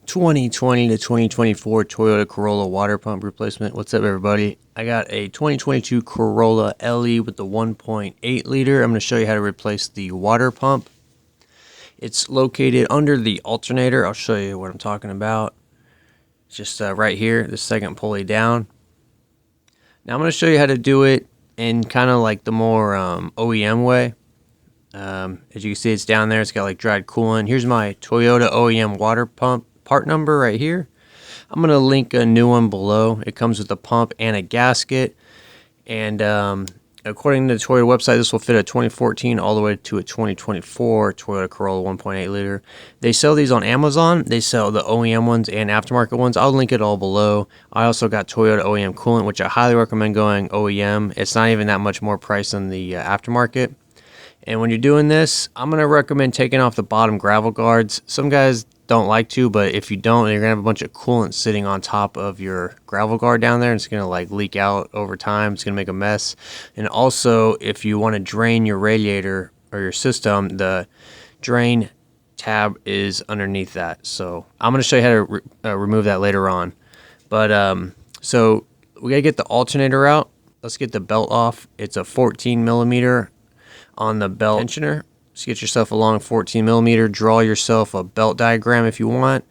2020 to 2024 Toyota Corolla water pump replacement. What's up, everybody? I got a 2022 Corolla LE with the 1.8 liter. I'm going to show you how to replace the water pump. It's located under the alternator. I'll show you what I'm talking about. It's just right here, the second pulley down. Now I'm going to show you how to do it in kind of like the more OEM way. As you can see, it's down there. It's got like dried coolant. Here's my Toyota OEM water pump part number right here. I'm going to link a new one below. It comes with a pump and a gasket. And according to the Toyota website, this will fit a 2014 all the way to a 2024 Toyota Corolla 1.8 liter. They sell these on Amazon. They sell the OEM ones and aftermarket ones. I'll link it all below. I also got Toyota OEM coolant, which I highly recommend going OEM. It's not even that much more price than the aftermarket. And when you're doing this, I'm going to recommend taking off the bottom gravel guards. Some guys don't like to, but if you don't, you're going to have a bunch of coolant sitting on top of your gravel guard down there, and it's going to like leak out over time. It's going to make a mess. And also, if you want to drain your radiator or your system, the drain tab is underneath that. So I'm going to show you how to remove that later on. But so we got to get the alternator out. Let's get the belt off. It's a 14 millimeter on the belt tensioner. Just get yourself a long 14 millimeter. Draw yourself a belt diagram if you want.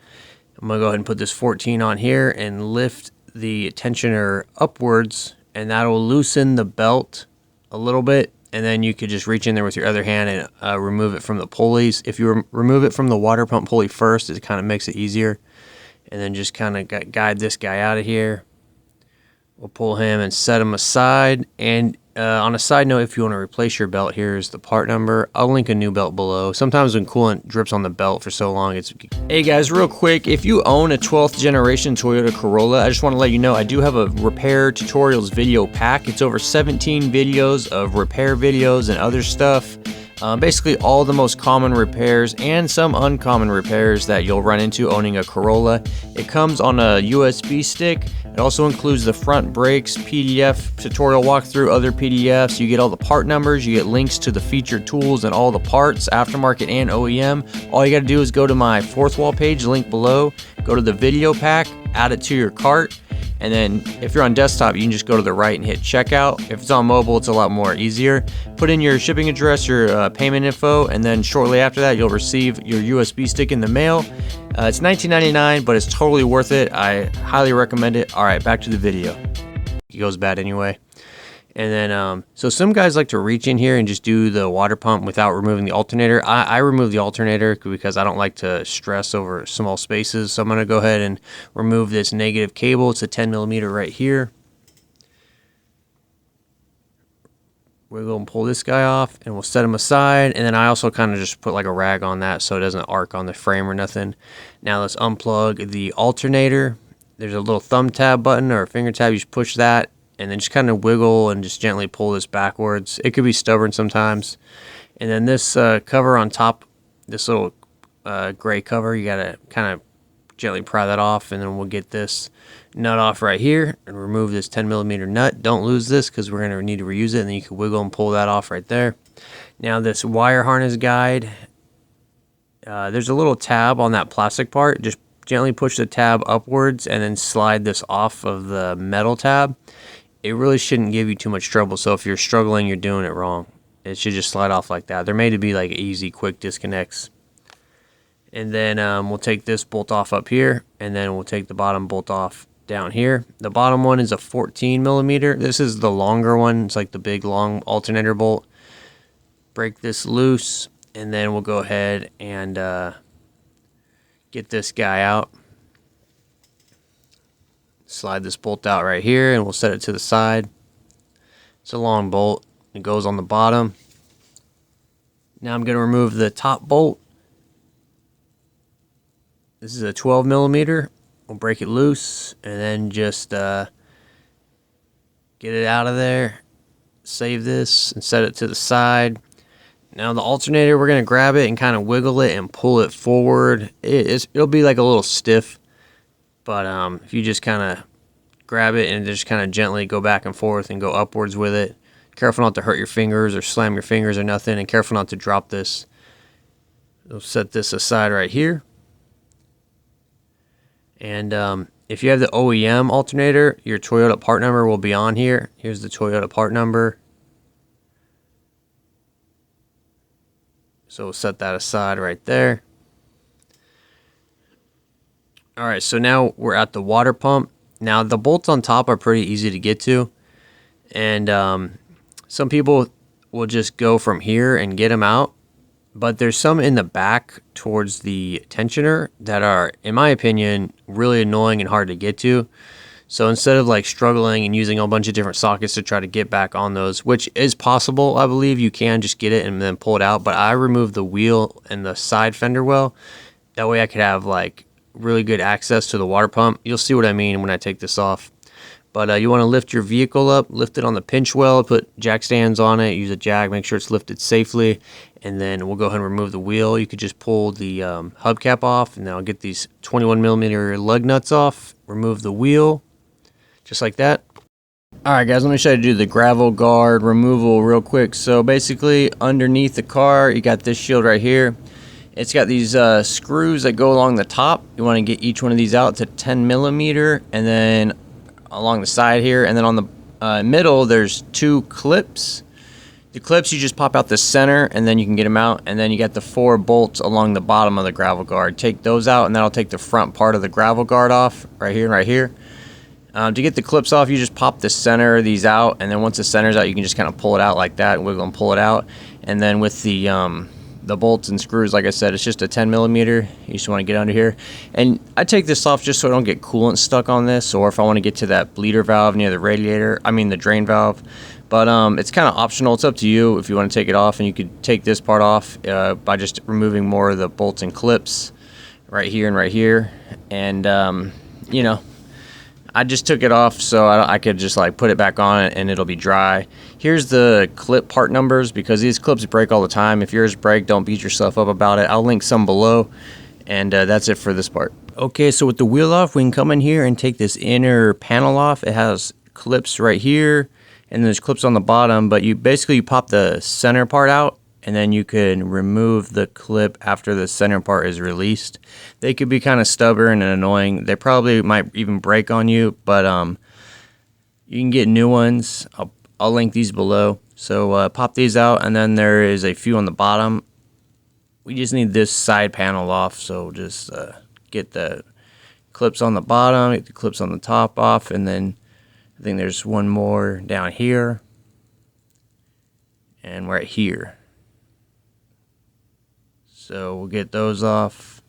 I'm going to go ahead and put this 14 on here and lift the tensioner upwards, and that will loosen the belt a little bit. And then you could just reach in there with your other hand and remove it from the pulleys. If you remove it from the water pump pulley first, it kind of makes it easier. And then just kind of guide this guy out of here. We'll pull him and set him aside. And on a side note, if you want to replace your belt, here's the part number. I'll link a new belt below. Sometimes when coolant drips on the belt for so long, it's... Hey guys, real quick, if you own a 12th generation Toyota Corolla, I just want to let you know I do have a repair tutorials video pack. It's over 17 videos of repair videos and other stuff. Basically all the most common repairs and some uncommon repairs that you'll run into owning a Corolla. It comes on a USB stick. It also includes the front brakes, PDF tutorial walkthrough, other PDFs. You get all the part numbers, you get links to the featured tools and all the parts, aftermarket and OEM. All you got to do is go to my fourth wall page, link below, go to the video pack, add it to your cart. And then if you're on desktop, you can just go to the right and hit checkout. If it's on mobile, it's a lot more easier. Put in your shipping address, your payment info, and then shortly after that, you'll receive your USB stick in the mail. It's $19.99, but it's totally worth it. I highly recommend it. All right, back to the video. It goes bad anyway. And then, so some guys like to reach in here and just do the water pump without removing the alternator. I remove the alternator because I don't like to stress over small spaces. So I'm going to go ahead and remove this negative cable. It's a 10 millimeter right here. We're going to pull this guy off and we'll set him aside. And then I also kind of just put like a rag on that so it doesn't arc on the frame or nothing. Now let's unplug the alternator. There's a little thumb tab button or a finger tab. You just push that. And then just kind of wiggle and just gently pull this backwards. It could be stubborn sometimes. And then this cover on top, this little gray cover, you got to kind of gently pry that off. And then we'll get this nut off right here and remove this 10 millimeter nut. Don't lose this because we're going to need to reuse it. And then you can wiggle and pull that off right there. Now this wire harness guide, there's a little tab on that plastic part. Just gently push the tab upwards and then slide this off of the metal tab. It really shouldn't give you too much trouble. So if you're struggling, you're doing it wrong. It should just slide off like that. They're made to be like easy, quick disconnects. And then we'll take this bolt off up here, and then we'll take the bottom bolt off down here. The bottom one is a 14 millimeter. This is the longer one. It's like the big long alternator bolt. Break this loose, and then we'll go ahead and get this guy out. Slide this bolt out right here and we'll set it to the side. It's a long bolt. It goes on the bottom. Now I'm going to remove the top bolt. This is a 12 millimeter. We'll break it loose and then just get it out of there. Save this and set it to the side. Now the alternator, we're going to grab it and kind of wiggle it and pull it forward. It'll be like a little stiff. But if you just kind of grab it and just kind of gently go back and forth and go upwards with it. Careful not to hurt your fingers or slam your fingers or nothing. And careful not to drop this. We'll set this aside right here. And if you have the OEM alternator, your Toyota part number will be on here. Here's the Toyota part number. So we'll set that aside right there. All right, so now we're at the water pump. Now the bolts on top are pretty easy to get to. And some people will just go from here and get them out. But there's some in the back towards the tensioner that are, in my opinion, really annoying and hard to get to. So instead of like struggling and using a bunch of different sockets to try to get back on those, which is possible, I believe you can just get it and then pull it out. But I removed the wheel and the side fender well. That way I could have like really good access to the water pump. You'll see what I mean when I take this off. But you want to lift your vehicle up, lift it on the pinch well, put jack stands on it, use a jack, make sure it's lifted safely, and then we'll go ahead and remove the wheel. You could just pull the hubcap off, and then I'll get these 21mm lug nuts off, remove the wheel, just like that. Alright guys, let me show you how to do the gravel guard removal real quick. So basically, underneath the car, you got this shield right here. It's got these screws that go along the top. You want to get each one of these out to 10mm, and then along the side here, and then on the middle there's two clips. The clips you just pop out the center and then you can get them out, and then you got the 4 bolts along the bottom of the gravel guard. Take those out, and then I'll take the front part of the gravel guard off right here and right here. To get the clips off, you just pop the center of these out, and then once the center's out, you can just kind of pull it out like that, wiggle and pull it out. And then with the bolts and screws, like I said, it's just a 10mm. You just want to get under here, and I take this off just so I don't get coolant stuck on this, or if I want to get to that bleeder valve near the radiator, I mean the drain valve. But it's kind of optional. It's up to you if you want to take it off, and you could take this part off by just removing more of the bolts and clips right here and right here. And you know, I just took it off so I could just like put it back on it and it'll be dry. Here's the clip part numbers, because these clips break all the time. If yours break, don't beat yourself up about it. I'll link some below, and that's it for this part. Okay, so with the wheel off, we can come in here and take this inner panel off. It has clips right here, and there's clips on the bottom, but you basically pop the center part out, and then you can remove the clip after the center part is released. They could be kind of stubborn and annoying. They probably might even break on you, but you can get new ones. I'll link these below. So pop these out, and then there is a few on the bottom. We just need this side panel off, so just get the clips on the bottom, get the clips on the top off, and then I think there's one more down here and right here. So we'll get those off.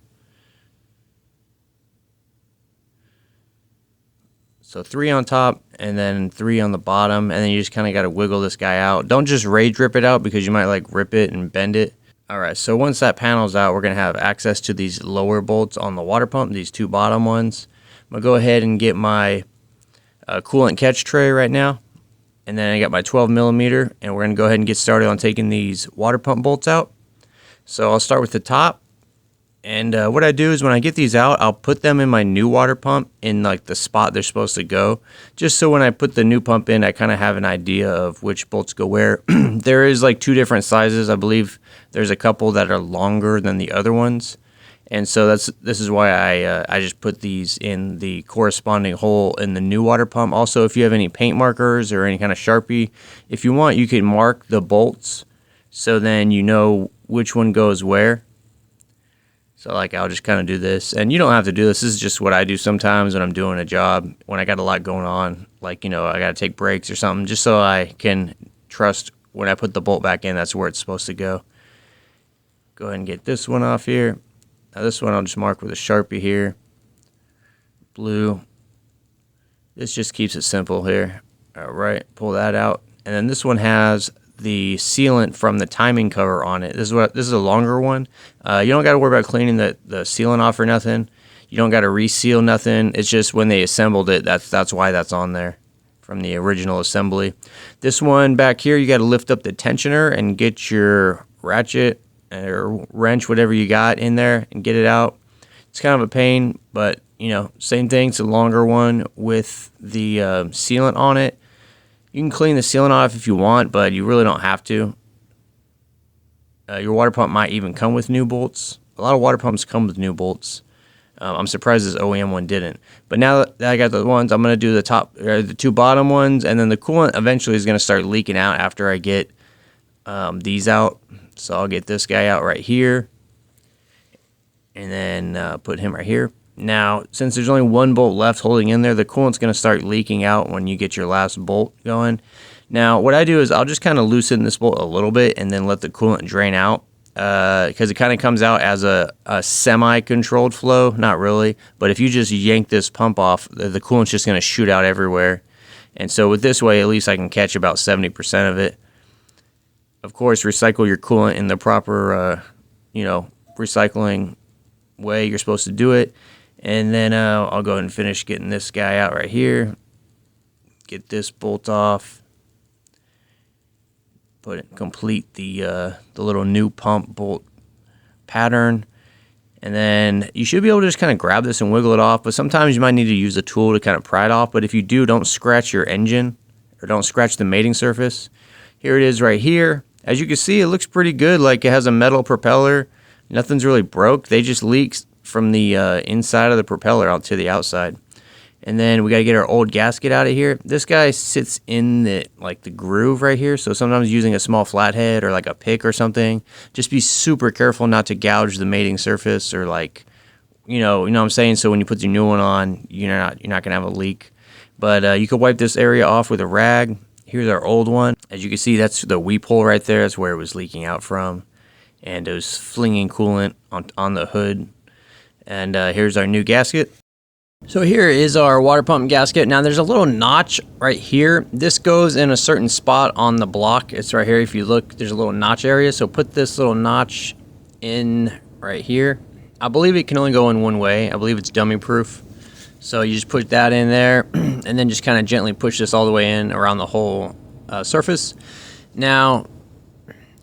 So 3 on top and then 3 on the bottom, and then you just kind of got to wiggle this guy out. Don't just rage rip it out, because you might like rip it and bend it. Alright, so once that panel's out, we're going to have access to these lower bolts on the water pump, these 2 bottom ones. I'm going to go ahead and get my coolant catch tray right now. And then I got my 12mm, and we're going to go ahead and get started on taking these water pump bolts out. So I'll start with the top, and what I do is when I get these out, I'll put them in my new water pump in like the spot they're supposed to go, just so when I put the new pump in, I kind of have an idea of which bolts go where. There is like 2 different sizes. I believe there's a couple that are longer than the other ones, and so this is why I just put these in the corresponding hole in the new water pump. Also, if you have any paint markers or any kind of Sharpie, if you want, you can mark the bolts so then you know which one goes where. So like I'll just kind of do this, and you don't have to do this. This is just what I do sometimes when I'm doing a job, when I got a lot going on, like, you know, I got to take breaks or something, just so I can trust when I put the bolt back in, that's where it's supposed to go. Go ahead and get this one off here. Now this one I'll just mark with a Sharpie here. Blue. This just keeps it simple here. All right, pull that out. And then this one has the sealant from the timing cover on it. This is a longer one. You don't got to worry about cleaning the sealant off or nothing. You don't got to reseal nothing. It's just when they assembled it, that's why that's on there from the original assembly. This one back here, you got to lift up the tensioner and get your ratchet or wrench, whatever you got in there, and get it out. It's kind of a pain, but you know, same thing. It's a longer one with the sealant on it. You can clean the sealant off if you want, but you really don't have to. Your water pump might even come with new bolts. A lot of water pumps come with new bolts. I'm surprised this OEM one didn't. But now that I got the ones, I'm going to do the top, or the two bottom ones, and then the coolant eventually is going to start leaking out after I get these out. So I'll get this guy out right here, and then put him right here. Now, since there's only one bolt left holding in there, the coolant's going to start leaking out when you get your last bolt going. Now, what I do is I'll just kind of loosen this bolt a little bit and then let the coolant drain out. Because it kind of comes out as a semi-controlled flow, not really, but if you just yank this pump off, the coolant's just going to shoot out everywhere. And so with this way, at least I can catch about 70% of it. Of course, recycle your coolant in the proper, recycling way you're supposed to do it. And then I'll go ahead and finish getting this guy out right here. Get this bolt off. Complete the little new pump bolt pattern, and then you should be able to just kind of grab this and wiggle it off, but sometimes you might need to use a tool to kind of pry it off. But if you do, don't scratch your engine or don't scratch the mating surface. Here it is right here. As you can see, it looks pretty good, like it has a metal propeller. Nothing's really broke. They just leak from the inside of the propeller out to the outside. And then we got to get our old gasket out of here. This guy sits in the groove right here. So sometimes using a small flathead or like a pick or something, just be super careful not to gouge the mating surface or you know what I'm saying. So when you put the new one on, you're not gonna have a leak. But you could wipe this area off with a rag. Here's our old one. As you can see, that's the weep hole right there. That's where it was leaking out from, and it was flinging coolant on the hood. And here's our new gasket. So here is our water pump gasket. Now there's a little notch right here. This goes in a certain spot on the block. It's right here. If you look, there's a little notch area. So put this little notch in right here. I believe it can only go in one way. I believe it's dummy proof. So you just put that in there and then just kind of gently push this all the way in around the whole surface. Now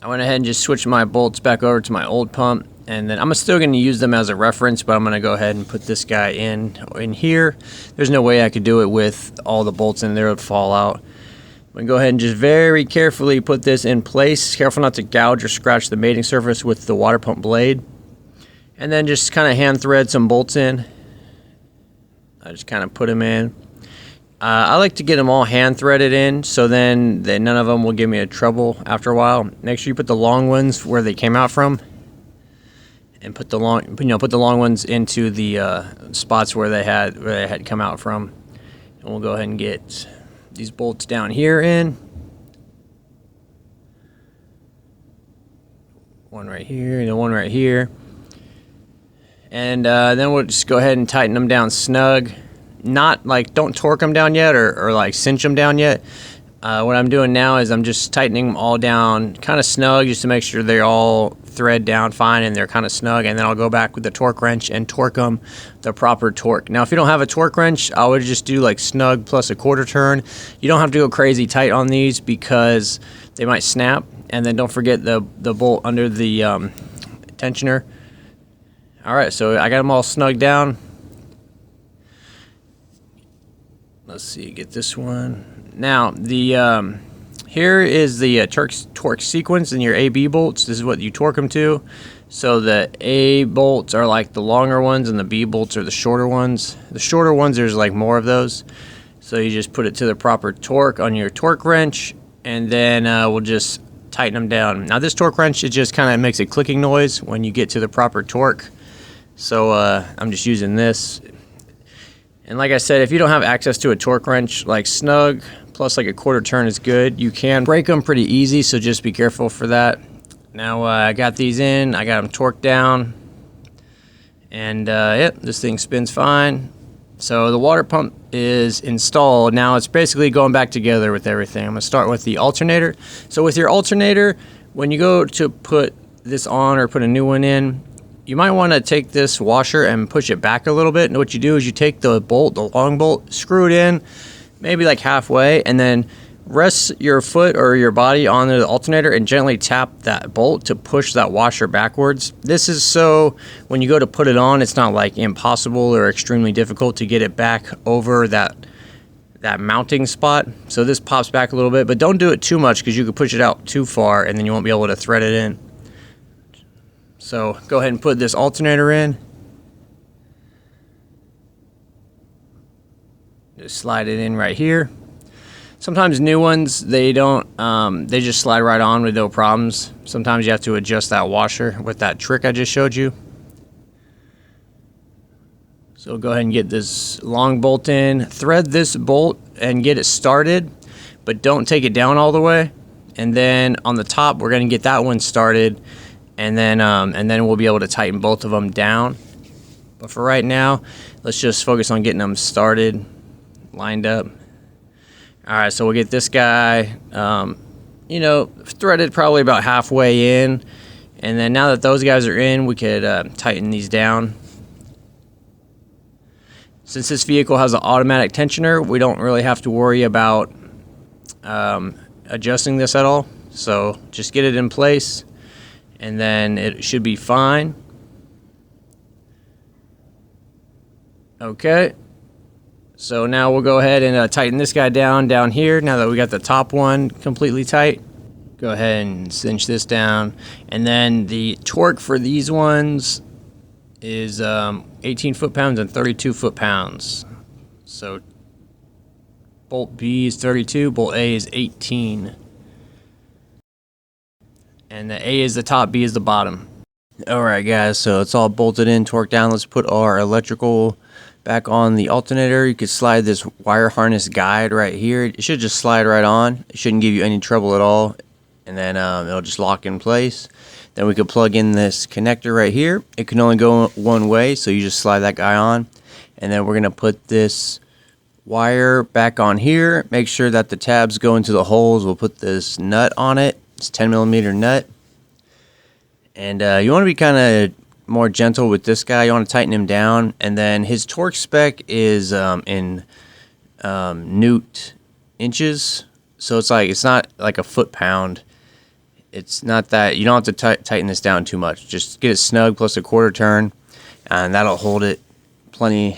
I went ahead and just switched my bolts back over to my old pump. And then I'm still going to use them as a reference, but I'm going to go ahead and put this guy in here. There's no way I could do it with all the bolts in there. It would fall out. I'm going to go ahead and just very carefully put this in place. Careful not to gouge or scratch the mating surface with the water pump blade. And then just kind of hand thread some bolts in. I just kind of put them in. I like to get them all hand threaded in, so then none of them will give me a trouble after a while. Make sure you put the long ones where they came out from. And put the long ones into the spots where they had come out from. And we'll go ahead and get these bolts down here in. One right here and one right here. And then we'll just go ahead and tighten them down snug. Not don't torque them down yet or cinch them down yet. What I'm doing now is I'm just tightening them all down kind of snug just to make sure they all thread down fine and they're kind of snug, and then I'll go back with the torque wrench and torque them the proper torque. Now if you don't have a torque wrench, I would just do snug plus a quarter turn. You don't have to go crazy tight on these because they might snap. And then don't forget the bolt under the tensioner. Alright, so I got them all snugged down. Let's see, get this one. Now the here is the torque sequence in your AB bolts. This is what you torque them to. So the A bolts are the longer ones and the B bolts are the shorter ones. The shorter ones, there's more of those. So you just put it to the proper torque on your torque wrench, and then we'll just tighten them down. Now this torque wrench, it just kind of makes a clicking noise when you get to the proper torque. So I'm just using this. And like I said, if you don't have access to a torque wrench, snug plus a quarter turn is good. You can break them pretty easy, so just be careful for that. Now I got these in, I got them torqued down, and yep, this thing spins fine. So the water pump is installed. Now it's basically going back together with everything. I'm going to start with the alternator. So with your alternator, when you go to put this on or put a new one in, you might want to take this washer and push it back a little bit. And what you do is you take the bolt, the long bolt, screw it in, maybe halfway, and then rest your foot or your body on the alternator and gently tap that bolt to push that washer backwards. This is so when you go to put it on, it's not impossible or extremely difficult to get it back over that mounting spot. So this pops back a little bit, but don't do it too much because you could push it out too far and then you won't be able to thread it in. So go ahead and put this alternator in. Just slide it in right here. Sometimes new ones, they don't, they just slide right on with no problems. Sometimes you have to adjust that washer with that trick I just showed you. So go ahead and get this long bolt in, thread this bolt and get it started, but don't take it down all the way. And then on the top, we're gonna get that one started, and then we'll be able to tighten both of them down. But for right now, let's just focus on getting them started, lined up. All right, so we'll get this guy, you know, threaded probably about halfway in. And then now that those guys are in, we could tighten these down. Since this vehicle has an automatic tensioner, we don't really have to worry about adjusting this at all. So just get it in place, and then it should be fine. Okay. So now we'll go ahead and tighten this guy down here. Now that we got the top one completely tight, go ahead and cinch this down. And then the torque for these ones is 18 foot-pounds and 32 foot-pounds. So bolt B is 32, bolt A is 18. And the A is the top, B is the bottom. Alright guys, so it's all bolted in, torqued down. Let's put our electrical back on the alternator. You could slide this wire harness guide right here. It should just slide right on. It shouldn't give you any trouble at all. And then it'll just lock in place. Then we could plug in this connector right here. It can only go one way, so you just slide that guy on. And then we're going to put this wire back on here. Make sure that the tabs go into the holes. We'll put this nut on it. It's 10mm nut. And you want to be kind of more gentle with this guy. You want to tighten him down. And then his torque spec is in newt inches. So it's not like a foot-pound. It's not that, you don't have to tighten this down too much. Just get it snug plus a quarter turn, and that'll hold it plenty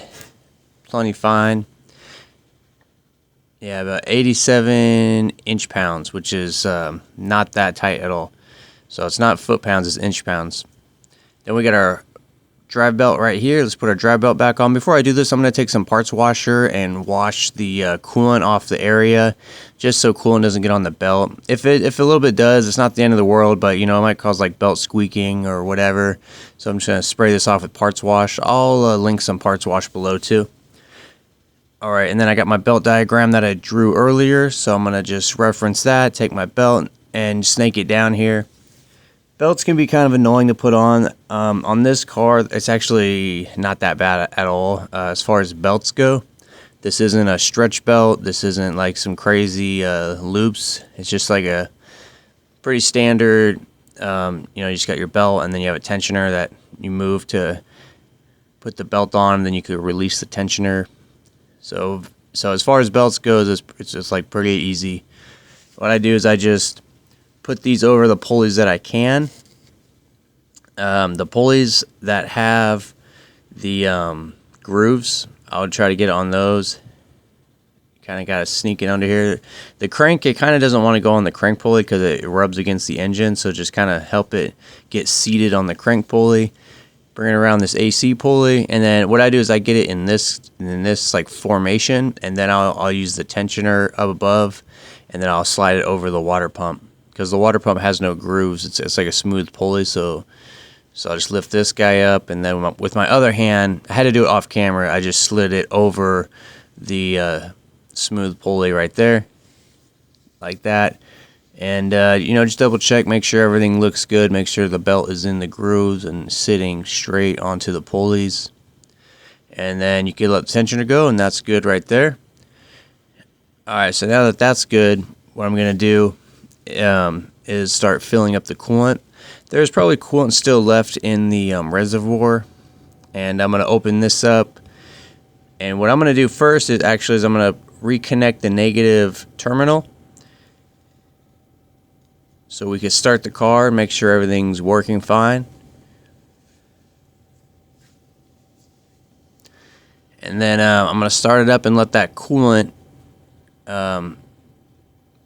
fine. Yeah, about 87 inch-pounds, which is not that tight at all. So it's not foot-pounds, it's inch-pounds. Then we got our drive belt right here. Let's put our drive belt back on. Before I do this, I'm going to take some parts washer and wash the coolant off the area, just so coolant doesn't get on the belt. If a little bit does, it's not the end of the world, but you know, it might cause like belt squeaking or whatever. So I'm just going to spray this off with parts wash. I'll link some parts wash below too. Alright, and then I got my belt diagram that I drew earlier, so I'm going to just reference that, take my belt and snake it down here. Belts can be kind of annoying to put on. On this car, it's actually not that bad at all as far as belts go. This isn't a stretch belt. This isn't like some crazy loops. It's just like a pretty standard, you know, you just got your belt and then you have a tensioner that you move to put the belt on, and then you could release the tensioner. So as far as belts goes, it's just like pretty easy. What I do is I just put these over the pulleys that I can. The pulleys that have the grooves, I would try to get on those. Kind of got to sneak it under here. The crank, it kind of doesn't want to go on the crank pulley because it rubs against the engine, so just kind of help it get seated on the crank pulley. Bring it around this AC pulley, and then what I do is I get it in this like formation, and then I'll use the tensioner up above, and then I'll slide it over the water pump. Because the water pump has no grooves, it's like a smooth pulley, so I'll just lift this guy up, and then with my other hand, I had to do it off camera, I just slid it over the smooth pulley right there, like that. And you know, just double check, make sure everything looks good, make sure the belt is in the grooves and sitting straight onto the pulleys. And then you can let the tensioner go, and that's good right there. Alright, so now that that's good, what I'm going to do is start filling up the coolant. There's probably coolant still left in the reservoir, and I'm going to open this up. And what I'm going to do first is I'm going to reconnect the negative terminal, so we can start the car, make sure everything's working fine. And then I'm going to start it up and let that coolant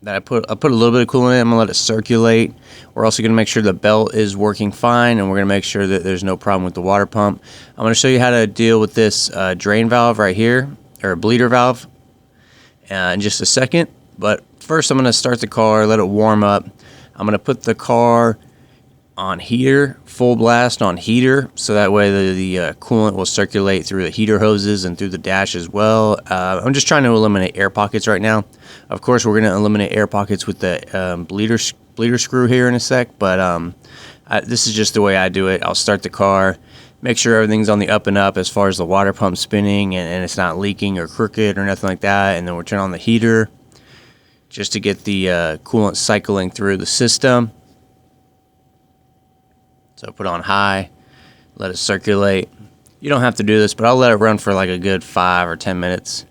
that I put a little bit of coolant in, I'm going to let it circulate. We're also going to make sure the belt is working fine, and we're going to make sure that there's no problem with the water pump. I'm going to show you how to deal with this drain valve right here, or bleeder valve. in just a second. But first I'm going to start the car, let it warm up. I'm going to put the car on heater, full blast on heater, so that way the coolant will circulate through the heater hoses and through the dash as well. I'm just trying to eliminate air pockets right now. Of course, we're going to eliminate air pockets with the bleeder screw here in a sec, but this is just the way I do it. I'll start the car, make sure everything's on the up and up as far as the water pump spinning and it's not leaking or crooked or nothing like that, and then we'll turn on the heater just to get the coolant cycling through the system. So put on high, let it circulate. You don't have to do this, but I'll let it run for like a good 5 or 10 minutes.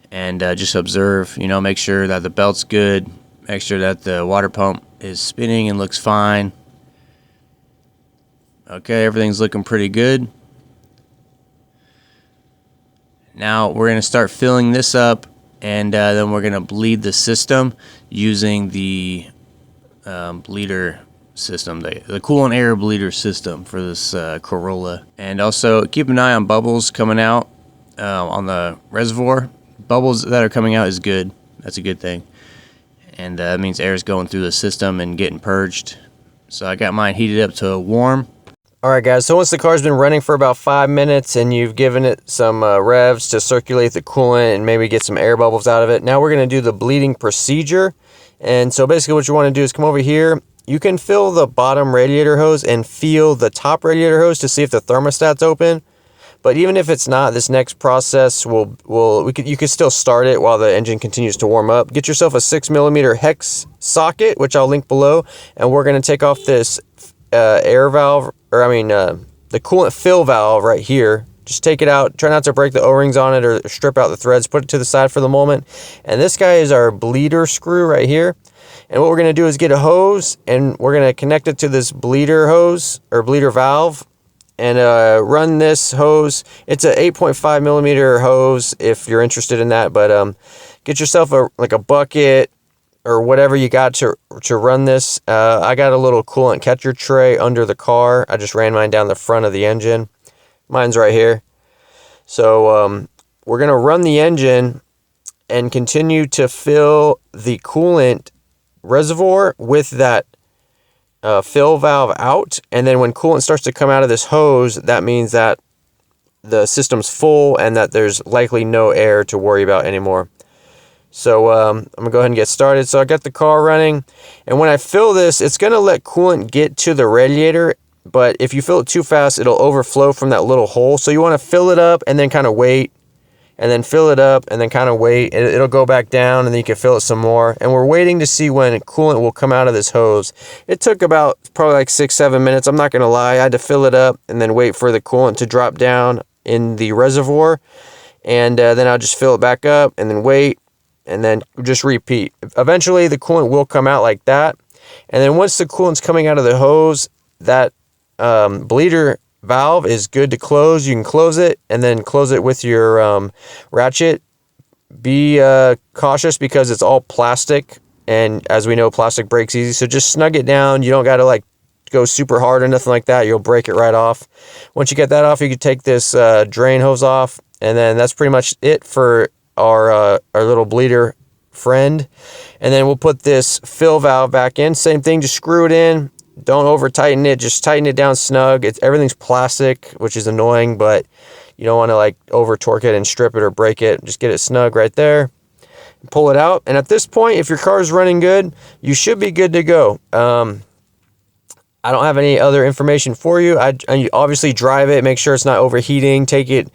And just observe, you know, make sure that the belt's good. Make sure that the water pump is spinning and looks fine. Okay, everything's looking pretty good. Now we're going to start filling this up, and then we're going to bleed the system using the bleeder system, the coolant air bleeder system for this Corolla. And also keep an eye on bubbles coming out on the reservoir. Bubbles that are coming out is good. That's a good thing. And that means air is going through the system and getting purged. So I got mine heated up to warm. Alright guys, so once the car's been running for about 5 minutes and you've given it some revs to circulate the coolant and maybe get some air bubbles out of it, now we're going to do the bleeding procedure. And so basically what you want to do is come over here. You can fill the bottom radiator hose and feel the top radiator hose to see if the thermostat's open. But even if it's not, this next process you can still start it while the engine continues to warm up. Get yourself a 6mm hex socket, which I'll link below, and we're going to take off this air valve, the coolant fill valve right here. Just take it out. Try not to break the O-rings on it or strip out the threads. Put it to the side for the moment. And this guy is our bleeder screw right here. And what we're going to do is get a hose, and we're going to connect it to this bleeder hose or bleeder valve and run this hose. It's a 8.5mm hose if you're interested in that, but get yourself a bucket or whatever you got to run this. I got a little coolant catcher tray under the car. I just ran mine down the front of the engine. Mine's right here. So we're going to run the engine and continue to fill the coolant reservoir with that fill valve out, and then when coolant starts to come out of this hose, that means that the system's full and that there's likely no air to worry about anymore. So I'm gonna go ahead and get started. So I got the car running, and when I fill this, it's gonna let coolant get to the radiator, but if you fill it too fast, it'll overflow from that little hole. So you want to fill it up and then kind of wait, and then fill it up and then kind of wait. It'll go back down, and then you can fill it some more. And we're waiting to see when coolant will come out of this hose. It took about probably like 6-7 minutes. I'm not going to lie. I had to fill it up and then wait for the coolant to drop down in the reservoir. And then I'll just fill it back up and then wait and then just repeat. Eventually, the coolant will come out like that. And then once the coolant's coming out of the hose, that bleeder valve is good to close. You can close it and then close it with your ratchet. Be cautious because it's all plastic, and as we know, plastic breaks easy, so just snug it down. You don't got to like go super hard or nothing like that. You'll break it right off. Once you get that off, you can take this drain hose off, and then that's pretty much it for our little bleeder friend. And then we'll put this fill valve back in. Same thing, just screw it in. Don't over tighten it, just tighten it down snug. Everything's plastic, which is annoying, but you don't want to like over torque it and strip it or break it. Just get it snug right there. Pull it out, and at this point, if your car is running good, you should be good to go. I don't have any other information for you. I obviously drive it, make sure it's not overheating, take it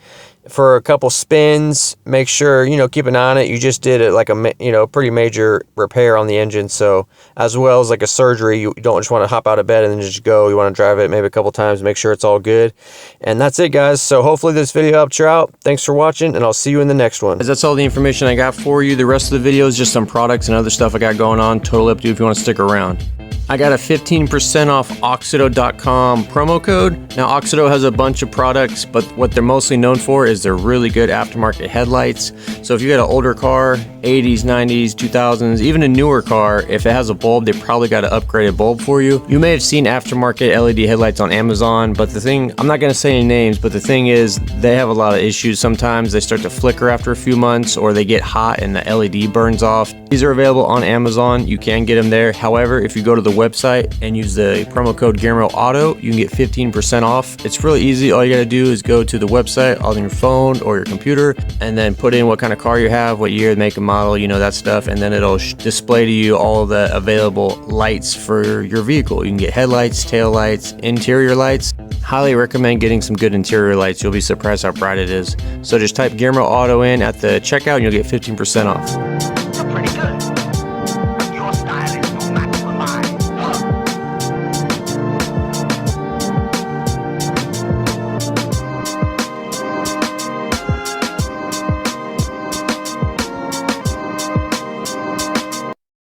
for a couple spins, make sure, keep an eye on it. You just did it like a pretty major repair on the engine, so as well as like a surgery, you don't just want to hop out of bed and then just go. You want to drive it maybe a couple times, make sure it's all good. And that's it, guys. So hopefully this video helped you out. Thanks for watching, and I'll see you in the next one. That's all the information I got for you. The rest of the video is just some products and other stuff I got going on. Totally up to you if you want to stick around. I got a 15% off Oxido.com promo code. Now, Oxido has a bunch of products, but what they're mostly known for is they're really good aftermarket headlights. So if you got an older car, 80s, 90s, 2000s, even a newer car, if it has a bulb, they probably got an upgraded bulb for you. You may have seen aftermarket LED headlights on Amazon, but the thing, I'm not going to say any names, but the thing is, they have a lot of issues. Sometimes they start to flicker after a few months, or they get hot and the LED burns off. These are available on Amazon. You can get them there. However, if you go to the website and use the promo code Guillermo Auto, you can get 15% off. It's really easy. All you got to do is go to the website on your phone or your computer and then put in what kind of car you have, what year, make and model, you know, that stuff, and then it'll display to you all of the available lights for your vehicle. You can get headlights, tail lights, interior lights. Highly recommend getting some good interior lights. You'll be surprised how bright it is. So just type Guillermo Auto in at the checkout and you'll get 15% off.